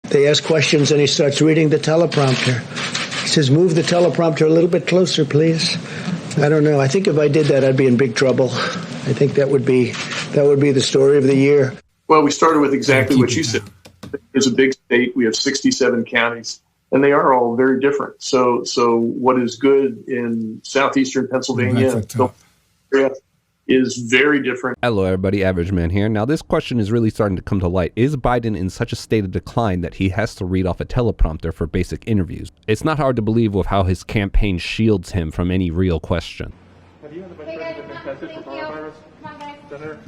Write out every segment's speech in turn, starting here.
They ask questions and he starts reading the teleprompter. He says, move the teleprompter a little bit closer, please. I don't know. I think if I did that, I'd be in big trouble. I think that would be the story of the year. Well, we started with exactly what you said. It's a big state. We have 67 counties, and they are all very different. So what is good in southeastern Pennsylvania is very different. Hello, everybody. Average Man here. Now, this question is really starting to come to light. Is Biden in such a state of decline that he has to read off a teleprompter for basic interviews? It's not hard to believe with how his campaign shields him from any real question. Have you had the Vice President been tested for coronavirus? Come on, guys. Senator?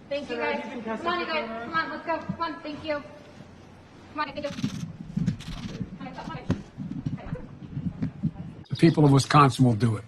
Thank you, guys. Come on, you guys. Come on, let's go. Come on, thank you. Come on, thank you. The people of Wisconsin will do it.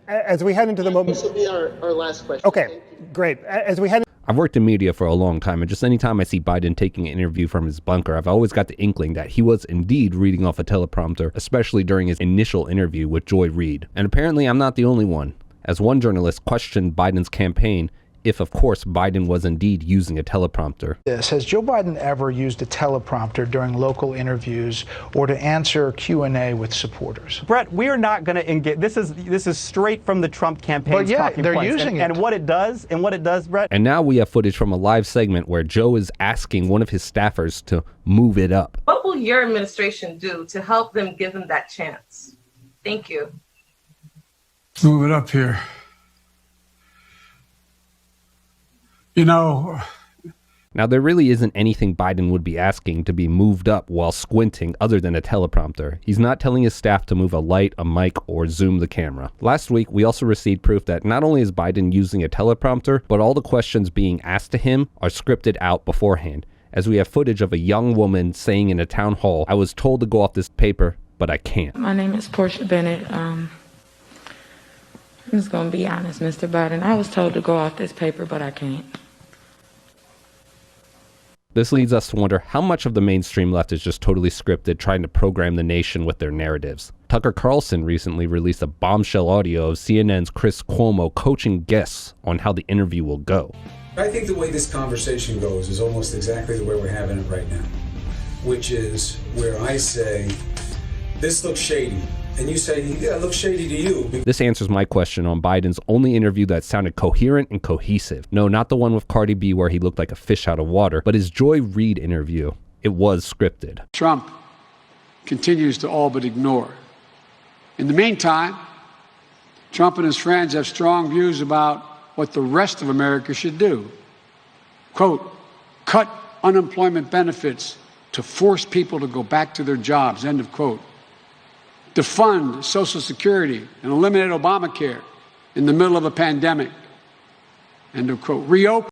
As we head into the moment. This will be our last question. Okay, great. As we head. I've worked in media for a long time, and just anytime I see Biden taking an interview from his bunker, I've always got the inkling that he was indeed reading off a teleprompter, especially during his initial interview with Joy Reid. And apparently I'm not the only one, as one journalist questioned Biden's campaign if, of course, Biden was indeed using a teleprompter. Has Joe Biden ever used a teleprompter during local interviews or to answer Q&A with supporters? Brett, we are not going to engage. This is straight from the Trump campaign's talking they're points. using it. And what it does, Brett. And now we have footage from a live segment where Joe is asking one of his staffers to move it up. What will your administration do to help them give them that chance? Thank you. Move it up here. You know, now there really isn't anything Biden would be asking to be moved up while squinting other than a teleprompter. He's not telling his staff to move a light, a mic, or zoom the camera. Last week, we also received proof that not only is Biden using a teleprompter, but all the questions being asked to him are scripted out beforehand, as we have footage of a young woman saying in a town hall, "I was told to go off this paper, but I can't." My name is Portia Bennett. I'm just going to be honest, Mr. Biden. I was told to go off this paper, but I can't. This leads us to wonder how much of the mainstream left is just totally scripted, trying to program the nation with their narratives. Tucker Carlson recently released a bombshell audio of CNN's Chris Cuomo coaching guests on how the interview will go. I think the way this conversation goes is almost exactly the way we're having it right now, which is where I say, this looks shady. And you say, yeah, it looks shady to you. This answers my question on Biden's only interview that sounded coherent and cohesive. No, not the one with Cardi B where he looked like a fish out of water, but his Joy Reid interview. It was scripted. Trump continues to all but ignore. In the meantime, Trump and his friends have strong views about what the rest of America should do. Quote, cut unemployment benefits to force people to go back to their jobs, end of quote. Defund Social Security and eliminate Obamacare in the middle of a pandemic. End of quote. Reopen